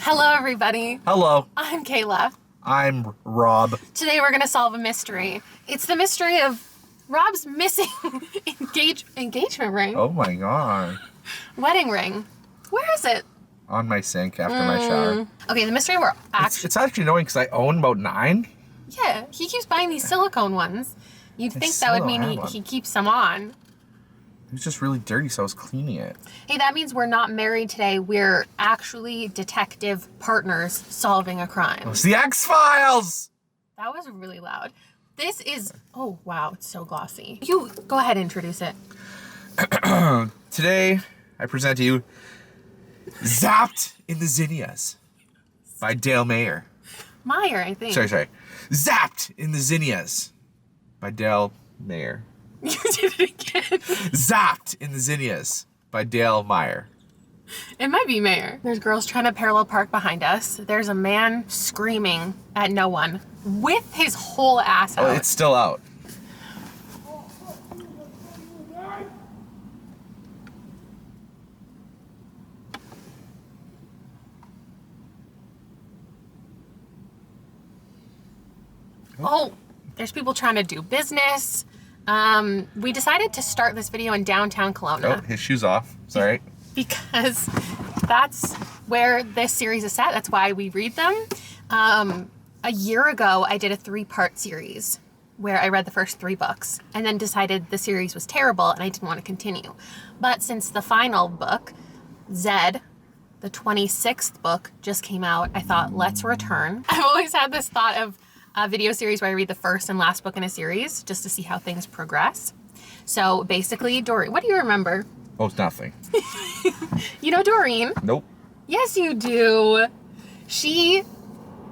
Hello, everybody. Hello. I'm Kayla. I'm Rob. Today we're going to solve a mystery. It's the mystery of Rob's missing engagement ring. Oh my god. Wedding ring. Where is it? On my sink after my shower. Okay, the mystery we're actually... It's actually annoying because I own about 9. Yeah, he keeps buying these silicone ones. You'd think that would mean he keeps them on. It was just really dirty, so I was cleaning it. Hey, that means we're not married today. We're actually detective partners solving a crime. It's the X-Files! That was really loud. This is... Oh, wow. It's so glossy. You go ahead and introduce it. Today, I present to you Zapped in the Zinnias by Dale Mayer. Meyer, I think. Sorry. Zapped in the Zinnias by Dale Mayer. You did it again. Zapped in the Zinnias by Dale Meyer. It might be Mayer. There's girls trying to parallel park behind us. There's a man screaming at no one with his whole ass out. Oh, it's still out. Oh, there's people trying to do business. We decided to start this video in downtown Kelowna. Oh, his shoe's off. Sorry. Because that's where this series is set. That's why we read them. A year ago, I did a 3-part series where I read the first 3 books and then decided the series was terrible and I didn't want to continue. But since the final book, Zed, the 26th book, just came out, I thought, let's return. I've always had this thought of a video series where I read the first and last book in a series just to see how things progress. So basically, Doreen, what do you remember? Oh, it's nothing. You know Doreen? Nope. Yes, you do. She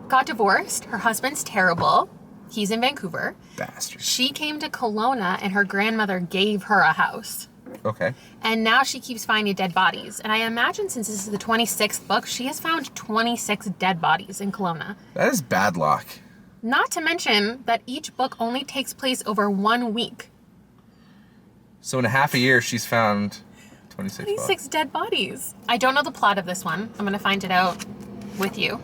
got divorced. Her husband's terrible. He's in Vancouver. Bastard. She came to Kelowna and her grandmother gave her a house. Okay. And now she keeps finding dead bodies. And I imagine since this is the 26th book, she has found 26 dead bodies in Kelowna. That is bad luck. Not to mention that each book only takes place over 1 week. So in a half a year, she's found 26 dead bodies. I don't know the plot of this one. I'm going to find it out with you.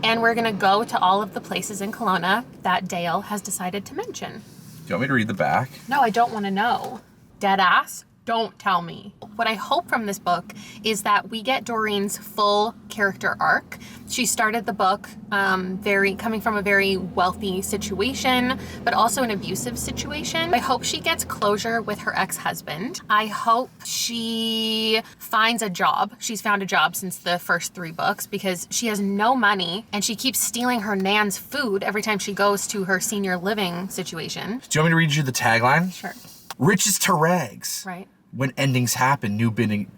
And we're going to go to all of the places in Kelowna that Dale has decided to mention. Do you want me to read the back? No, I don't want to know. Dead ass? Don't tell me. What I hope from this book is that we get Doreen's full character arc. She started the book coming from a very wealthy situation, but also an abusive situation. I hope she gets closure with her ex-husband. I hope she finds a job. She's found a job since the first 3 books because she has no money and she keeps stealing her nan's food every time she goes to her senior living situation. Do you want me to read you the tagline? Sure. Riches to rags. Right. When endings happen, new beginning.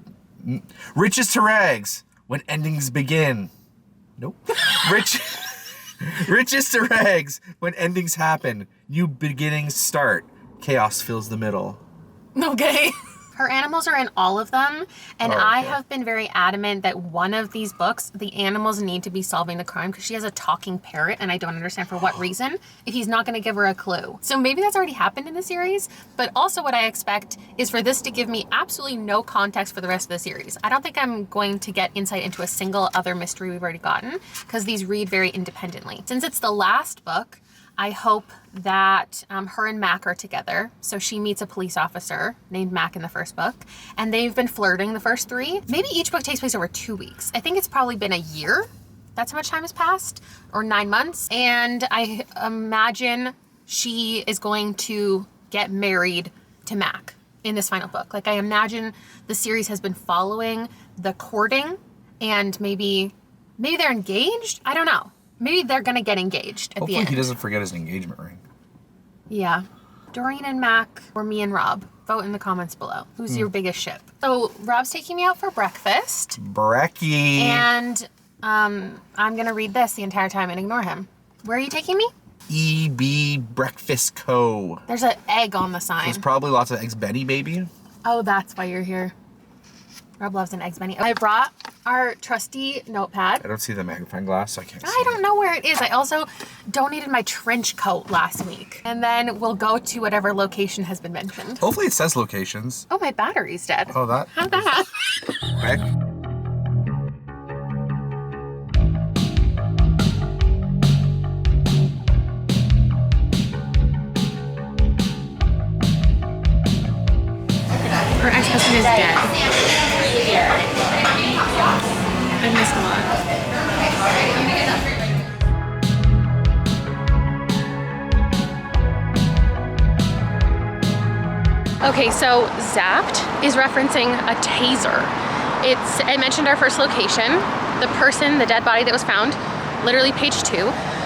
Riches to rags. When endings begin. Nope. Riches to rags. When endings happen, new beginnings start. Chaos fills the middle. Okay. Her animals are in all of them, and okay. I have been very adamant that one of these books, the animals need to be solving the crime because she has a talking parrot, and I don't understand for what reason, if he's not going to give her a clue. So maybe that's already happened in the series, but also what I expect is for this to give me absolutely no context for the rest of the series. I don't think I'm going to get insight into a single other mystery we've already gotten because these read very independently. Since it's the last book, I hope that her and Mac are together. So she meets a police officer named Mac in the first book, and they've been flirting the first 3. Maybe each book takes place over 2 weeks. I think it's probably been a year. That's how much time has passed, or 9 months. And I imagine she is going to get married to Mac in this final book. Like I imagine the series has been following the courting, and maybe they're engaged. I don't know. Maybe they're gonna get engaged at the end. Hopefully he doesn't forget his engagement ring. Yeah. Doreen and Mac, or me and Rob. Vote in the comments below. Who's your biggest ship? So Rob's taking me out for breakfast. Brekkie. And I'm gonna read this the entire time and ignore him. Where are you taking me? EB Breakfast Co. There's an egg on the sign. There's probably lots of eggs Benny, maybe. Oh, that's why you're here. Rob loves an eggs Benny. I brought our trusty notepad. I don't see the magnifying glass, so I can't see I don't know where it is. I also donated my trench coat last week. And then we'll go to whatever location has been mentioned. Hopefully it says locations. Oh, my battery's dead. Oh, that? How'd that? Okay. dead. I missed a lot. Okay, so Zapped is referencing a taser. It mentioned our first location. The person, the dead body that was found, literally page 2,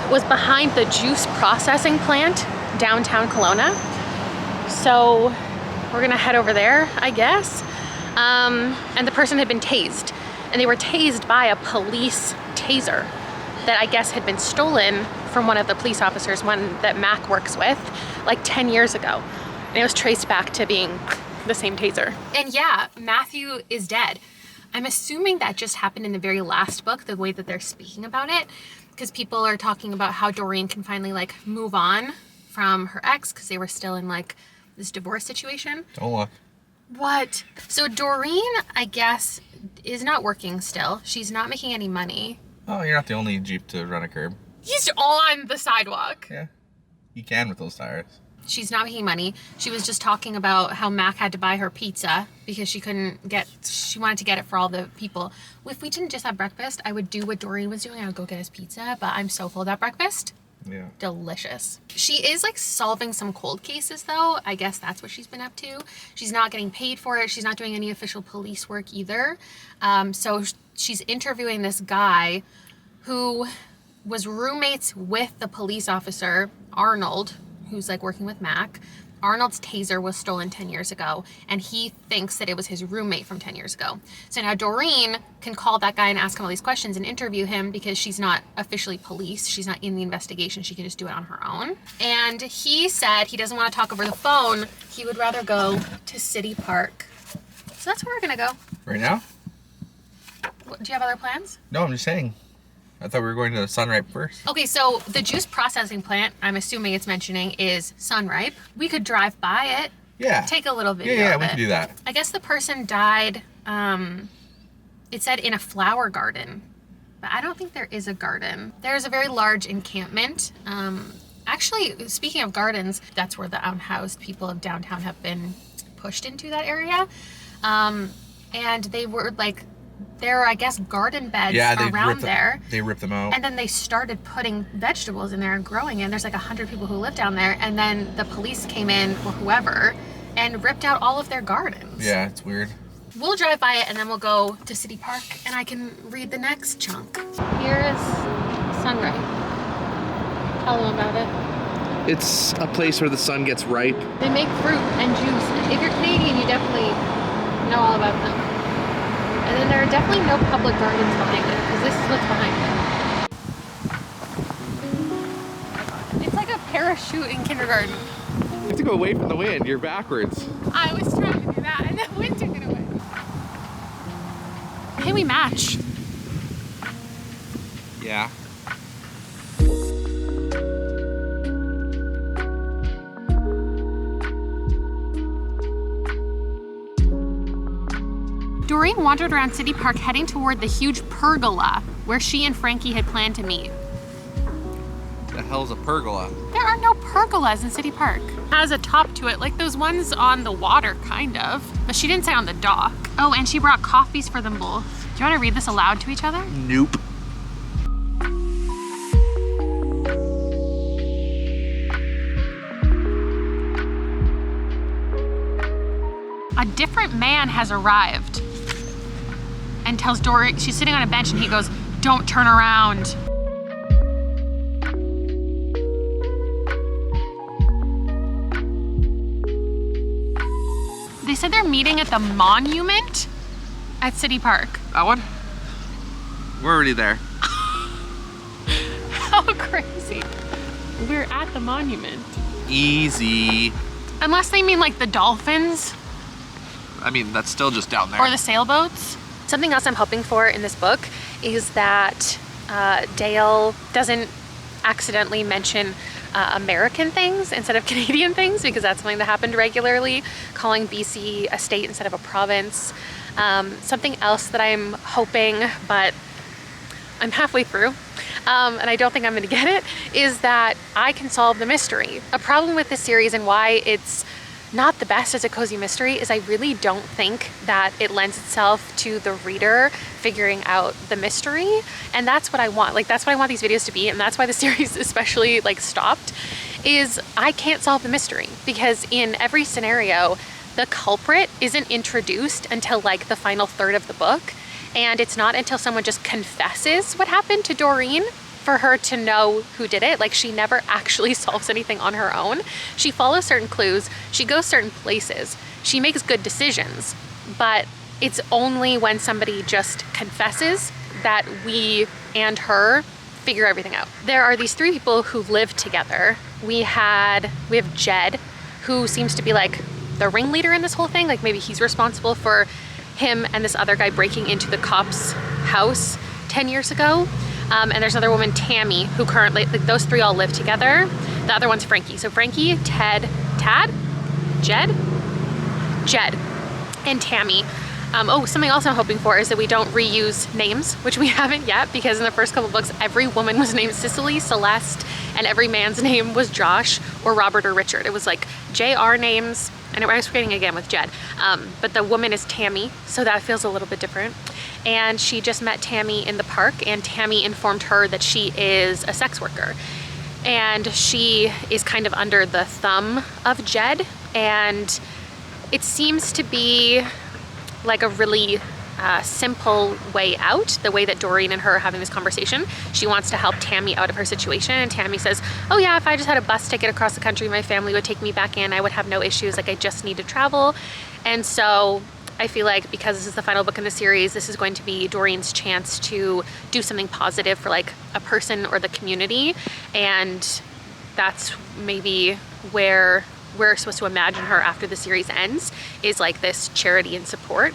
was behind the juice processing plant downtown Kelowna. So we're gonna head over there, I guess. And the person had been tased, and they were tased by a police taser that I guess had been stolen from one of the police officers, one that Mac works with, like 10 years ago. And it was traced back to being the same taser. And yeah, Matthew is dead. I'm assuming that just happened in the very last book, the way that they're speaking about it, because people are talking about how Doreen can finally like move on from her ex because they were still in like this divorce situation. Don't look. What? So Doreen, I guess, is not working still. She's not making any money. Oh, you're not the only Jeep to run a curb. He's on the sidewalk. Yeah, you can with those tires. She's not making money. She was just talking about how Mac had to buy her pizza because she wanted to get it for all the people. If we didn't just have breakfast, I would do what Doreen was doing. I would go get his pizza, but I'm so full of that breakfast. Yeah. Delicious. She is like solving some cold cases though. I guess that's what she's been up to. She's not getting paid for it. She's not doing any official police work either. So she's interviewing this guy who was roommates with the police officer, Arnold, who's like working with Mac. Arnold's taser was stolen 10 years ago, and he thinks that it was his roommate from 10 years ago. So now Doreen can call that guy and ask him all these questions and interview him because she's not officially police. She's not in the investigation. She can just do it on her own. And he said he doesn't want to talk over the phone. He would rather go to City Park. So that's where we're gonna go. Right now? Do you have other plans? No, I'm just saying. I thought we were going to Sunripe first. Okay, so the juice processing plant, I'm assuming it's mentioning, is Sunripe. We could drive by it. Yeah. Take a little video Yeah, of we it. could do that. I guess the person died, it said in a flower garden, but I don't think there is a garden. There's a very large encampment. Actually, speaking of gardens, that's where the unhoused people of downtown have been pushed into that area. And they were like, there are, I guess, garden beds around there. They ripped them out. And then they started putting vegetables in there and growing it. And there's like 100 people who live down there. And then the police came in, or whoever, and ripped out all of their gardens. Yeah, it's weird. We'll drive by it and then we'll go to City Park and I can read the next chunk. Here is Sunripe. Tell them about it. It's a place where the sun gets ripe. They make fruit and juice. If you're Canadian, you definitely know all about them. And then there are definitely no public gardens behind it, because this is what's behind it. It's like a parachute in kindergarten. You have to go away from the wind. You're backwards. I was trying to do that, and the wind took it away. Hey, we match. Yeah. Doreen wandered around City Park heading toward the huge pergola where she and Frankie had planned to meet. The hell's a pergola? There are no pergolas in City Park. It has a top to it, like those ones on the water, kind of. But she didn't say on the dock. Oh, and she brought coffees for them both. Do you want to read this aloud to each other? Nope. A different man has arrived and tells Doreen, she's sitting on a bench and he goes, "Don't turn around." They said they're meeting at the monument at City Park. That one? We're already there. How crazy. We're at the monument. Easy. Unless they mean like the dolphins. I mean, that's still just down there. Or the sailboats. Something else I'm hoping for in this book is that Dale doesn't accidentally mention American things instead of Canadian things, because that's something that happened regularly, calling BC a state instead of a province. Something else that I'm hoping, but I'm halfway through, and I don't think I'm gonna get it, is that I can solve the mystery. A problem with this series and why it's not the best as a cozy mystery is I really don't think that it lends itself to the reader figuring out the mystery. And that's what I want. Like, that's what I want these videos to be. And that's why the series especially like stopped, is I can't solve the mystery, because in every scenario, the culprit isn't introduced until like the final third of the book. And it's not until someone just confesses what happened to Doreen for her to know who did it. Like, she never actually solves anything on her own. She follows certain clues, she goes certain places, she makes good decisions, but it's only when somebody just confesses that we and her figure everything out. There are these 3 people who live together. We have Jed, who seems to be like the ringleader in this whole thing. Like, maybe he's responsible for him and this other guy breaking into the cop's house 10 years ago. And there's another woman, Tammy, who currently, like, those 3 all live together. The other one's Frankie. So Frankie, Jed, and Tammy. Oh, something else I'm hoping for is that we don't reuse names, which we haven't yet, because in the first couple books, every woman was named Cicely, Celeste, and every man's name was Josh or Robert or Richard. It was like JR names, and I was forgetting again with Jed. But the woman is Tammy, so that feels a little bit different. And she just met Tammy in the park, and Tammy informed her that she is a sex worker. And she is kind of under the thumb of Jed, and it seems to be like a really simple way out, the way that Doreen and her are having this conversation. She wants to help Tammy out of her situation, and Tammy says, oh yeah, if I just had a bus ticket across the country, my family would take me back in, I would have no issues, like I just need to travel. And so I feel like because this is the final book in the series, this is going to be Doreen's chance to do something positive for like a person or the community, and that's maybe where we're supposed to imagine her after the series ends, is like this charity and support.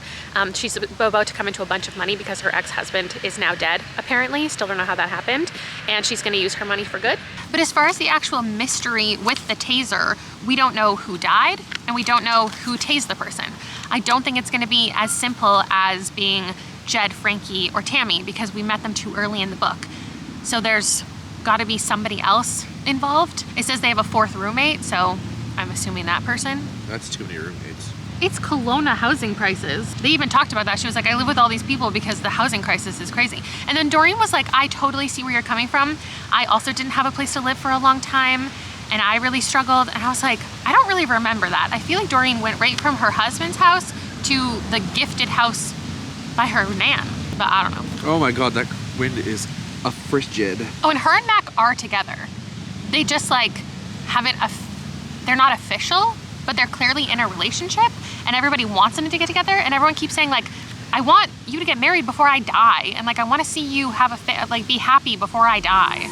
She's about to come into a bunch of money because her ex-husband is now dead, apparently. Still don't know how that happened. And she's gonna use her money for good. But as far as the actual mystery with the taser, we don't know who died and we don't know who tased the person. I don't think it's gonna be as simple as being Jed, Frankie, or Tammy, because we met them too early in the book. So there's gotta be somebody else involved. It says they have a 4th roommate, so I'm assuming that person. That's too many roommates. It's Kelowna housing prices. They even talked about that. She was like, I live with all these people because the housing crisis is crazy. And then Doreen was like, I totally see where you're coming from. I also didn't have a place to live for a long time, and I really struggled. And I was like, I don't really remember that. I feel like Doreen went right from her husband's house to the gifted house by her nan, but I don't know. Oh my God, that wind is a frigid. Oh, and her and Mac are together. They just like haven't, they're not official, but they're clearly in a relationship, and everybody wants them to get together, and everyone keeps saying like, I want you to get married before I die, and like I want to see you have like be happy before I die.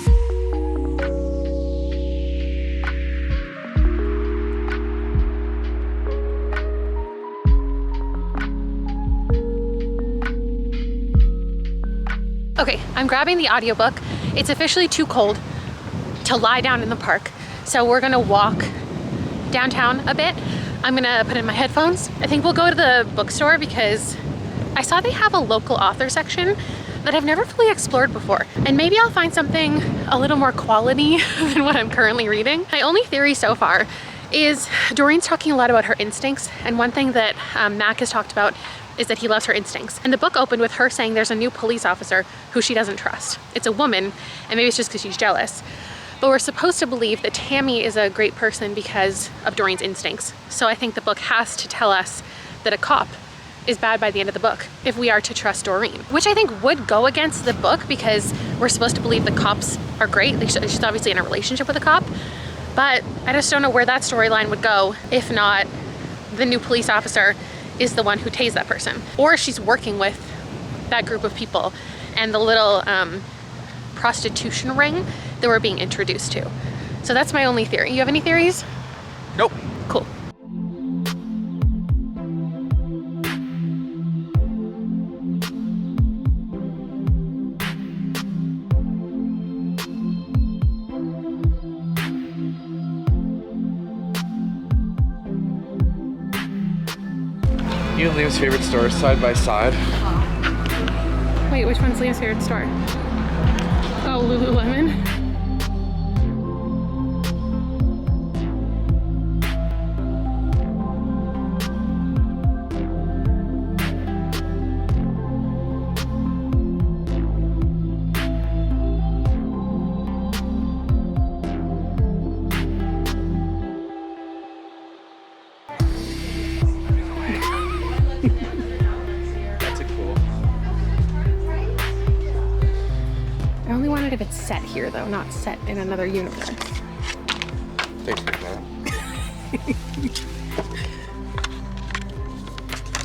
Okay, I'm grabbing the audiobook. It's officially too cold to lie down in the park, so we're gonna walk downtown a bit. I'm gonna put in my headphones. I think we'll go to the bookstore because I saw they have a local author section that I've never fully explored before. And maybe I'll find something a little more quality than what I'm currently reading. My only theory so far is Doreen's talking a lot about her instincts, and one thing that Mac has talked about is that he loves her instincts. And the book opened with her saying there's a new police officer who she doesn't trust. It's a woman, and maybe it's just because she's jealous. But we're supposed to believe that Tammy is a great person because of Doreen's instincts. So I think the book has to tell us that a cop is bad by the end of the book if we are to trust Doreen, which I think would go against the book because we're supposed to believe the cops are great. She's obviously in a relationship with a cop, but I just don't know where that storyline would go if not the new police officer is the one who tased that person, or she's working with that group of people and the little prostitution ring that we're being introduced to. So that's my only theory. You have any theories? Nope. Cool. You and Liam's favorite store side by side. Wait, which one's Liam's favorite store? Oh, Lululemon. I only want it if it's set here though, not set in another universe. Thanks for that.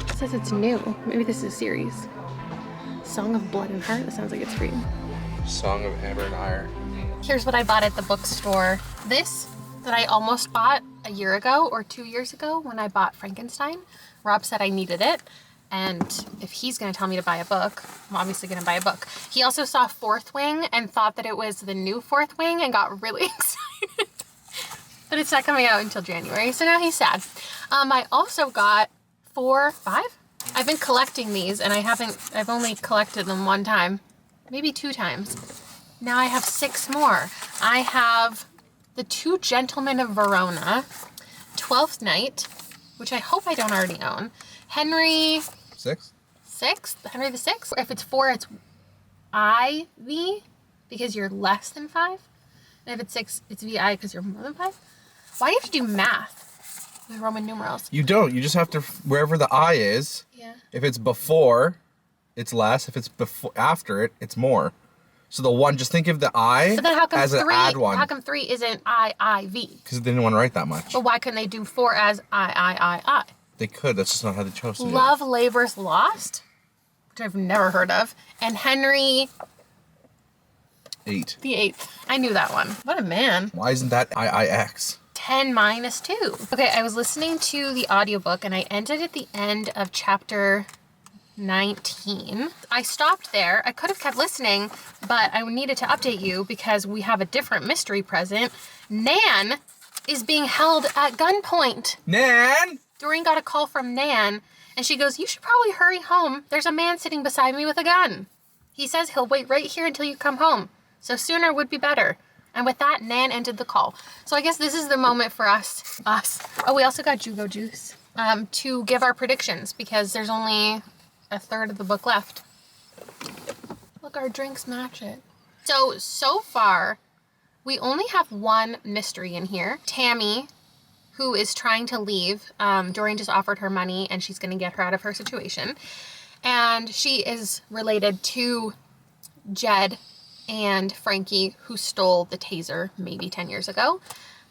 It says it's new. Maybe this is a series. Song of Blood and Heart. That sounds like it's great. Song of Hammer and Iron. Here's what I bought at the bookstore. This that I almost bought a year ago or 2 years ago when I bought Frankenstein. Rob said I needed it. And if he's gonna tell me to buy a book, I'm obviously gonna buy a book. He also saw Fourth Wing and thought that it was the new Fourth Wing and got really excited. But it's not coming out until January, so now he's sad. I also got 4, 5? I've been collecting these and I've only collected them one time, maybe 2 times. Now I have 6 more. I have The Two Gentlemen of Verona, Twelfth Night, which I hope I don't already own, Henry... 6? Henry the Sixth? If it's 4, it's IV, because you're less than 5. And if it's 6, it's VI because you're more than 5. Why do you have to do math with Roman numerals? You don't. You just have to, wherever the I is, Yeah. if it's before, it's less. If it's before, after it, it's more. So the 1, just think of the I But then how come as 3? an add one. How come 3 isn't IV? Because they didn't want to write that much. But why couldn't they do 4 as I? They could. That's just not how they chose to do it. Love Labor's Lost, which I've never heard of, and Henry 8. the Eighth. I knew that one. What a man. Why isn't that IIX? 10 minus 2. Okay, I was listening to the audiobook and I ended at the end of chapter 19. I stopped there. I could have kept listening, but I needed to update you because we have a different mystery present. Nan is being held at gunpoint. Nan! Doreen got a call from Nan and she goes, "You should probably hurry home. There's a man sitting beside me with a gun. He says he'll wait right here until you come home. So sooner would be better." And with that, Nan ended the call. So I guess this is the moment for us. Oh, we also got Jugo Juice to give our predictions because there's only a third of the book left. Look, our drinks match it. So far, we only have one mystery in here. Tammy, who is trying to leave. Doreen just offered her money and she's going to get her out of her situation. And she is related to Jed and Frankie, who stole the taser maybe 10 years ago.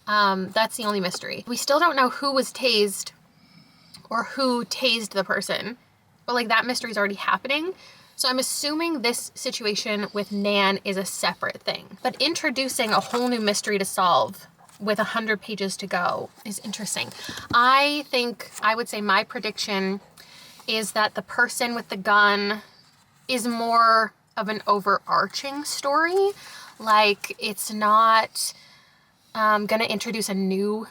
That's the only mystery. We still don't know who was tased or who tased the person, but like that mystery is already happening. So I'm assuming this situation with Nan is a separate thing, but introducing a whole new mystery to solve with 100 pages to go is interesting. I think I would say my prediction is that the person with the gun is more of an overarching story. Like it's not gonna introduce a new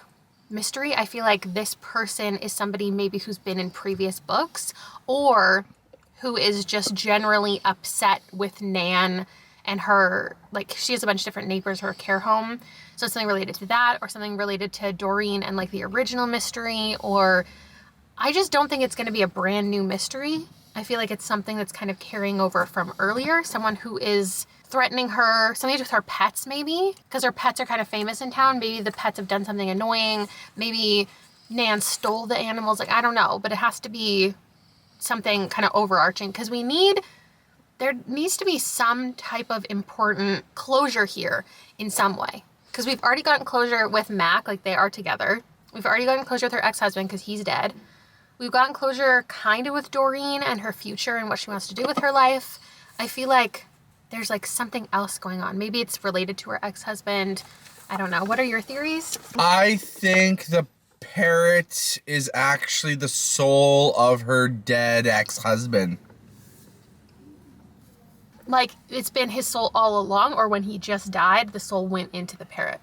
mystery. I feel like this person is somebody maybe who's been in previous books or who is just generally upset with Nan and her, like she has a bunch of different neighbors, her care home. So it's something related to that or something related to Doreen and like the original mystery, or I just don't think it's gonna be a brand new mystery. I feel like it's something that's kind of carrying over from earlier. Someone who is threatening her, something with her pets maybe, because her pets are kind of famous in town. Maybe the pets have done something annoying. Maybe Nan stole the animals. Like, I don't know, but it has to be something kind of overarching because there needs to be some type of important closure here in some way. Because we've already gotten closure with Mac, like they are together. We've already gotten closure with her ex-husband because he's dead. We've gotten closure kind of with Doreen and her future and what she wants to do with her life. I feel like there's like something else going on. Maybe it's related to her ex-husband. I don't know. What are your theories? I think the parrot is actually the soul of her dead ex-husband. Like it's been his soul all along, or when he just died, the soul went into the parrot?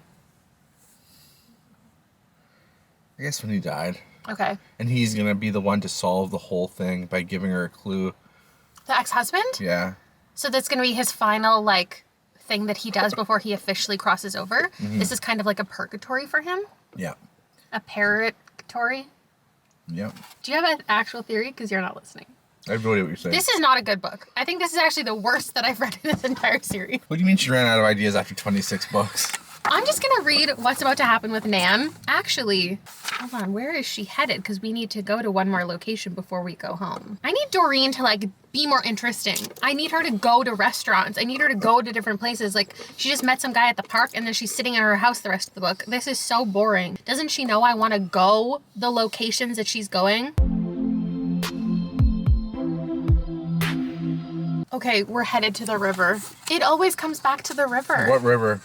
I guess when he died. Okay. And he's gonna be the one to solve the whole thing by giving her a clue. The ex-husband? Yeah. So that's gonna be his final like thing that he does before he officially crosses over. Mm-hmm. This is kind of like a purgatory for him. Yeah. A parrotatory. Yep. Do you have an actual theory? Because you're not listening. I have no idea what you're saying. This is not a good book. I think this is actually the worst that I've read in this entire series. What do you mean she ran out of ideas after 26 books? I'm just gonna read what's about to happen with Nan. Actually, hold on, where is she headed? Because we need to go to one more location before we go home. I need Doreen to like be more interesting. I need her to go to restaurants. I need her to go to different places. Like, she just met some guy at the park and then she's sitting in her house the rest of the book. This is so boring. Doesn't she know I want to go the locations that she's going? Okay, we're headed to the river. It always comes back to the river. What river?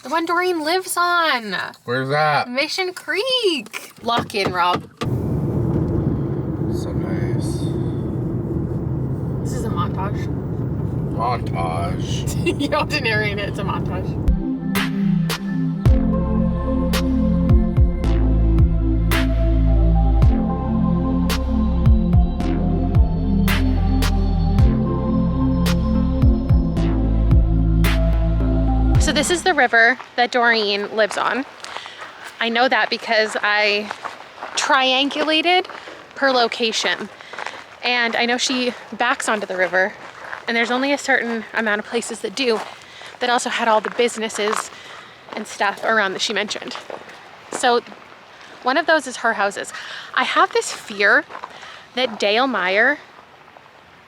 The one Doreen lives on. Where's that? Mission Creek. Lock in, Rob. So nice. This is a montage. Montage. You don't have to narrate it. It's a montage. So this is the river that Doreen lives on. I know that because I triangulated per location. And I know she backs onto the river, and there's only a certain amount of places that do, that also had all the businesses and stuff around that she mentioned. So one of those is her houses. I have this fear that Dale Meyer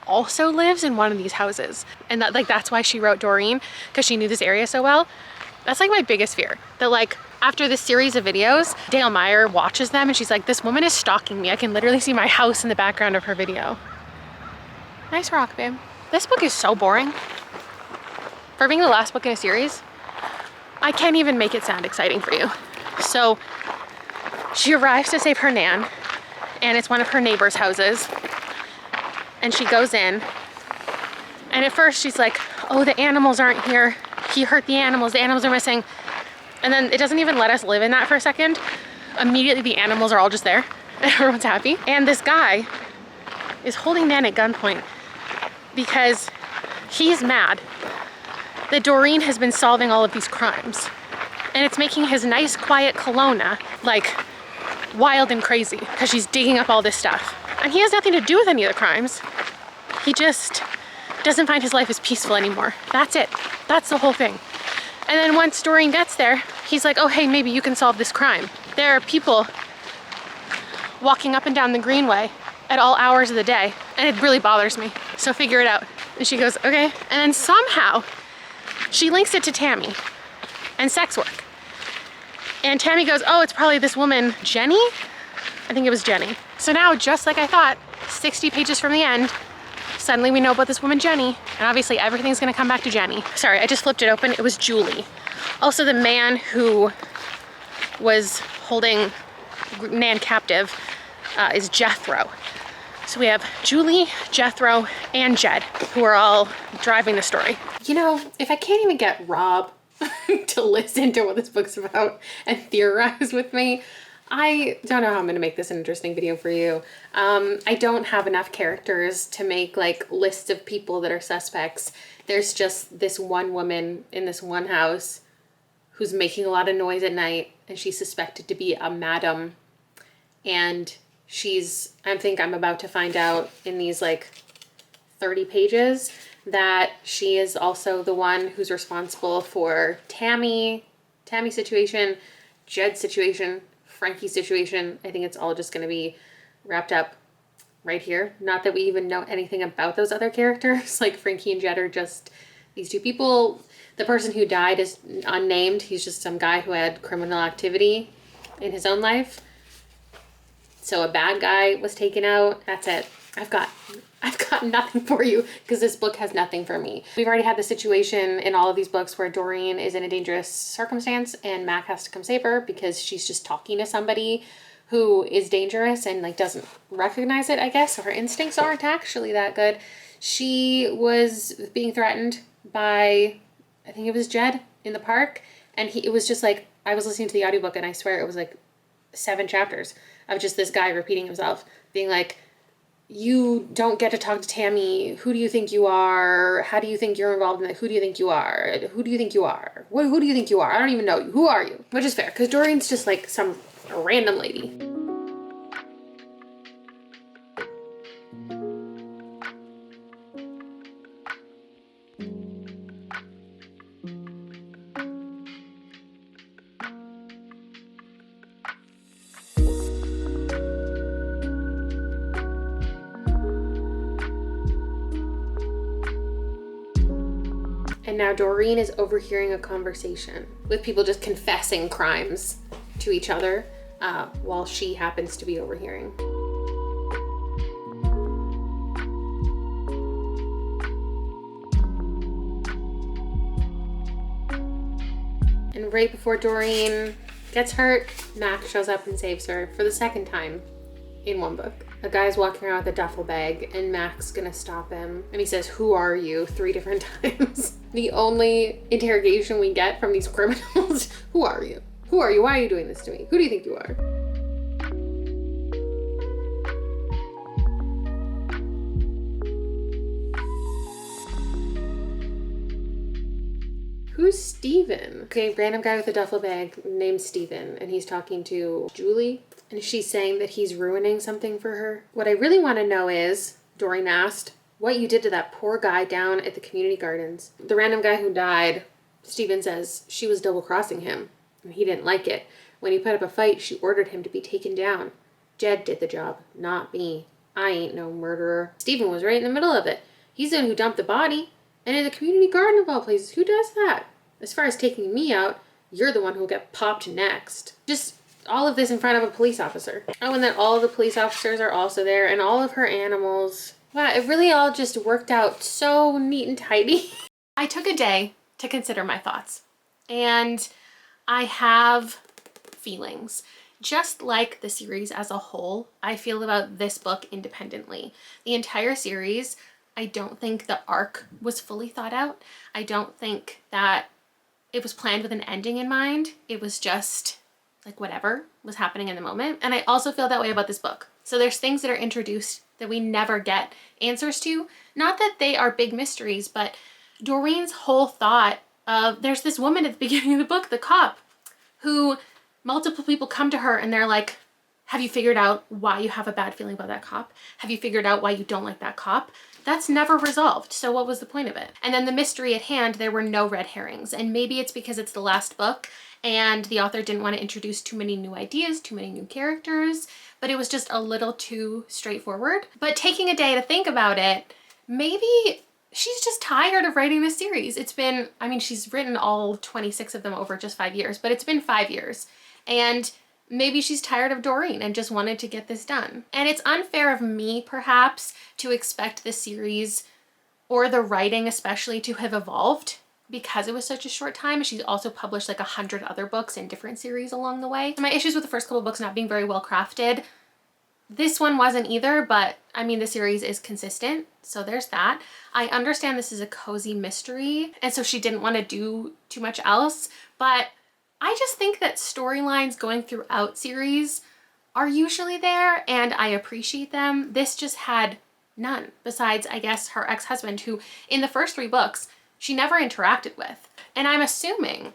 also lives in one of these houses, and that, like, that's why she wrote Doreen, because she knew this area so well. That's like my biggest fear, that like after this series of videos, Dale Meyer watches them and she's like, this woman is stalking me. I can literally see my house in the background of her video. Nice rock, babe. This book is so boring. For being the last book in a series, I can't even make it sound exciting for you. So she arrives to save her nan, and it's one of her neighbor's houses. And she goes in, and at first she's like, oh, the animals aren't here. He hurt the animals are missing. And then it doesn't even let us live in that for a second. Immediately the animals are all just there. Everyone's happy. And this guy is holding Nan at gunpoint because he's mad that Doreen has been solving all of these crimes. And it's making his nice, quiet Kelowna like wild and crazy because she's digging up all this stuff. And he has nothing to do with any of the crimes. He just doesn't find his life as peaceful anymore. That's it. That's the whole thing. And then once Doreen gets there, he's like, oh, hey, maybe you can solve this crime. There are people walking up and down the greenway at all hours of the day, and it really bothers me. So figure it out. And she goes, okay. And then somehow she links it to Tammy and sex work. And Tammy goes, oh, it's probably this woman, Jenny? I think it was Jenny. So now, just like I thought, 60 pages from the end, suddenly we know about this woman, Jenny, and obviously everything's gonna come back to Jenny. Sorry, I just flipped it open. It was Julie. Also, the man who was holding Nan captive is Jethro. So we have Julie, Jethro, and Jed, who are all driving the story. You know, if I can't even get Rob to listen to what this book's about and theorize with me, I don't know how I'm going to make this an interesting video for you. I don't have enough characters to make like lists of people that are suspects. There's just this one woman in this one house who's making a lot of noise at night, and she's suspected to be a madam. And I think I'm about to find out in these like 30 pages that she is also the one who's responsible for Tammy's situation, Jed's situation, Frankie's situation. I think it's all just going to be wrapped up right here. Not that we even know anything about those other characters. Like Frankie and Jed are just these two people. The person who died is unnamed. He's just some guy who had criminal activity in his own life. So a bad guy was taken out. That's it. I've got nothing for you because this book has nothing for me. We've already had the situation in all of these books where Doreen is in a dangerous circumstance and Mac has to come save her because she's just talking to somebody who is dangerous and like doesn't recognize it, I guess. So her instincts aren't actually that good. She was being threatened by, I think it was Jed in the park, and it was just like, I was listening to the audiobook and I swear it was like 7 chapters of just this guy repeating himself, being like, you don't get to talk to Tammy. Who do you think you are? How do you think you're involved in that? Who do you think you are? Who do you think you are? Who do you think you are? I don't even know you. Who are you? Which is fair, because Doreen's just like some random lady. And now Doreen is overhearing a conversation with people just confessing crimes to each other while she happens to be overhearing. And right before Doreen gets hurt, Max shows up and saves her for the second time in one book. A guy's walking around with a duffel bag and Mac's gonna stop him. And he says, "Who are you?" 3 different times. The only interrogation we get from these criminals, who are you? Who are you? Why are you doing this to me? Who do you think you are? Who's Steven? Okay, random guy with a duffel bag named Steven, and he's talking to Julie, and she's saying that he's ruining something for her. What I really want to know is, Doreen asked, what you did to that poor guy down at the community gardens. The random guy who died, Steven says she was double-crossing him, and he didn't like it. When he put up a fight, she ordered him to be taken down. Jed did the job, not me. I ain't no murderer. Steven was right in the middle of it. He's the one who dumped the body. And in the community garden of all places, who does that? As far as taking me out, you're the one who'll get popped next. Just all of this in front of a police officer. Oh, and then all of the police officers are also there, and all of her animals. Wow, it really all just worked out so neat and tidy. I took a day to consider my thoughts, and I have feelings. Just like the series as a whole, I feel about this book independently. The entire series, I don't think the arc was fully thought out. I don't think that it was planned with an ending in mind. It was just like whatever was happening in the moment. And I also feel that way about this book. So there's things that are introduced that we never get answers to. Not that they are big mysteries, but Doreen's whole thought of, there's this woman at the beginning of the book, the cop, who multiple people come to her and they're like, have you figured out why you have a bad feeling about that cop? Have you figured out why you don't like that cop? That's never resolved. So what was the point of it? And then the mystery at hand, there were no red herrings. And maybe it's because it's the last book and the author didn't want to introduce too many new ideas, too many new characters, but it was just a little too straightforward. But taking a day to think about it, maybe she's just tired of writing this series. It's been, I mean, she's written all 26 of them over just 5 years, but it's been 5 years. And maybe she's tired of Doreen and just wanted to get this done. And it's unfair of me, perhaps, to expect the series or the writing especially to have evolved because it was such a short time. She's also published like 100 other books in different series along the way. My issues with the first couple books not being very well crafted, this one wasn't either, but I mean, the series is consistent, so there's that. I understand this is a cozy mystery, and so she didn't want to do too much else, but I just think that storylines going throughout series are usually there and I appreciate them. This just had none, besides, I guess, her ex-husband, who in the first 3 books, she never interacted with. And I'm assuming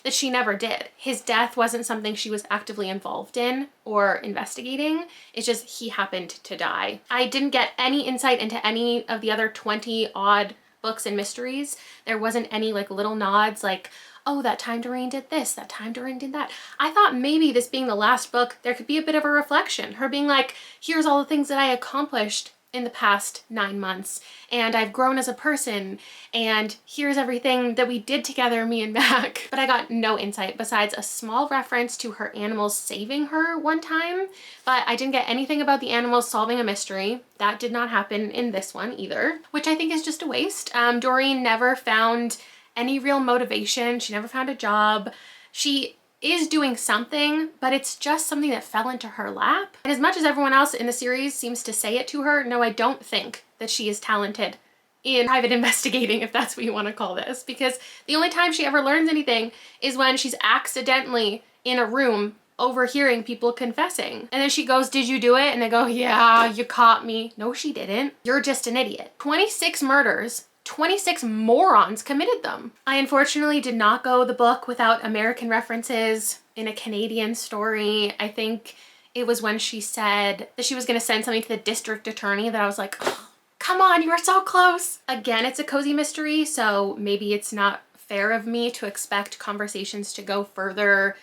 that she never did. His death wasn't something she was actively involved in or investigating. It's just he happened to die. I didn't get any insight into any of the other 20 odd books and mysteries. There wasn't any like little nods like, oh, that time Doreen did this, that time Doreen did that. I thought maybe this being the last book, there could be a bit of a reflection. Her being like, here's all the things that I accomplished in the past 9 months, and I've grown as a person, and here's everything that we did together, me and Mac. But I got no insight besides a small reference to her animals saving her one time, but I didn't get anything about the animals solving a mystery. That did not happen in this one either, which I think is just a waste. Doreen never found any real motivation. She never found a job. She is doing something, but it's just something that fell into her lap. And as much as everyone else in the series seems to say it to her, no, I don't think that she is talented in private investigating, if that's what you want to call this, because the only time she ever learns anything is when she's accidentally in a room overhearing people confessing. And then she goes, did you do it? And they go, yeah, you caught me. No, she didn't. You're just an idiot. 26 murders. 26 morons committed them. I unfortunately did not go the book without American references in a Canadian story. I think it was when she said that she was going to send something to the district attorney that I was like, oh, come on, you are so close. Again, it's a cozy mystery, so maybe it's not fair of me to expect conversations to go further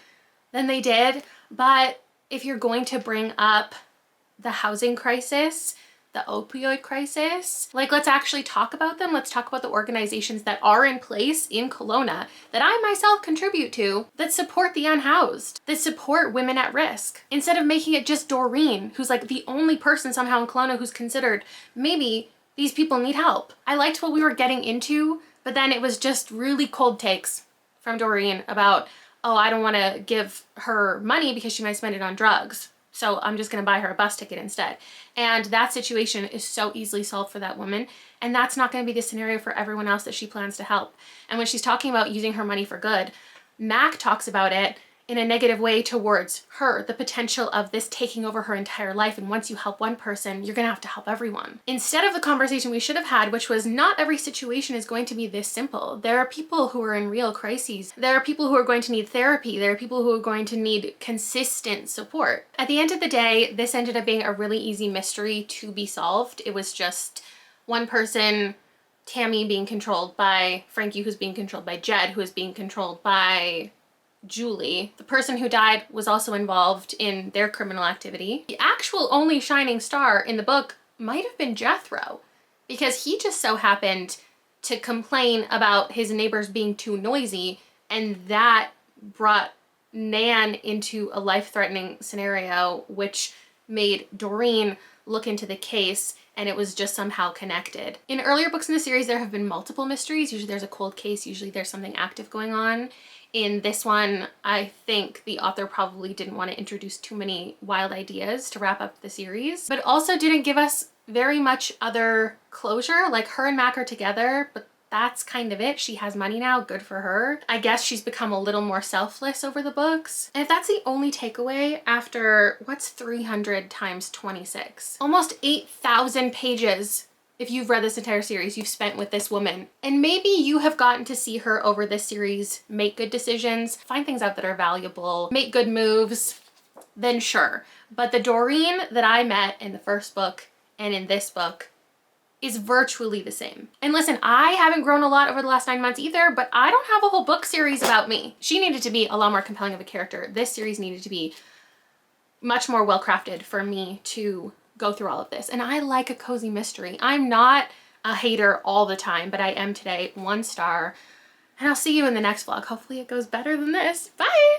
than they did. But if you're going to bring up the housing crisis, the opioid crisis. Like, let's actually talk about them. Let's talk about the organizations that are in place in Kelowna that I myself contribute to that support the unhoused, that support women at risk. Instead of making it just Doreen, who's like the only person somehow in Kelowna who's considered maybe these people need help. I liked what we were getting into, but then it was just really cold takes from Doreen about, oh, I don't want to give her money because she might spend it on drugs. So I'm just going to buy her a bus ticket instead. And that situation is so easily solved for that woman. And that's not going to be the scenario for everyone else that she plans to help. And when she's talking about using her money for good, Mac talks about it in a negative way towards her, the potential of this taking over her entire life. And once you help one person, you're gonna have to help everyone. Instead of the conversation we should have had, which was not every situation is going to be this simple. There are people who are in real crises. There are people who are going to need therapy. There are people who are going to need consistent support. At the end of the day, this ended up being a really easy mystery to be solved. It was just one person, Tammy, being controlled by Frankie, who's being controlled by Jed, who is being controlled by Julie. The person who died was also involved in their criminal activity. The actual only shining star in the book might have been Jethro, because he just so happened to complain about his neighbors being too noisy, and that brought Nan into a life-threatening scenario, which made Doreen look into the case, and it was just somehow connected. In earlier books in the series, there have been multiple mysteries. Usually there's a cold case, usually there's something active going on. In this one, I think the author probably didn't want to introduce too many wild ideas to wrap up the series, but also didn't give us very much other closure. Like, her and Mac are together, but that's kind of it. She has money now, good for her. I guess she's become a little more selfless over the books. And if that's the only takeaway after, what's 300 times 26? Almost 8,000 pages. If you've read this entire series, you've spent with this woman. And maybe you have gotten to see her over this series make good decisions, find things out that are valuable, make good moves, then sure. But the Doreen that I met in the first book and in this book is virtually the same. And listen, I haven't grown a lot over the last 9 months either, but I don't have a whole book series about me. She needed to be a lot more compelling of a character. This series needed to be much more well-crafted for me to go through all of this. And I like a cozy mystery. I'm not a hater all the time, but I am today. 1 star. And I'll see you in the next vlog. Hopefully it goes better than this. Bye!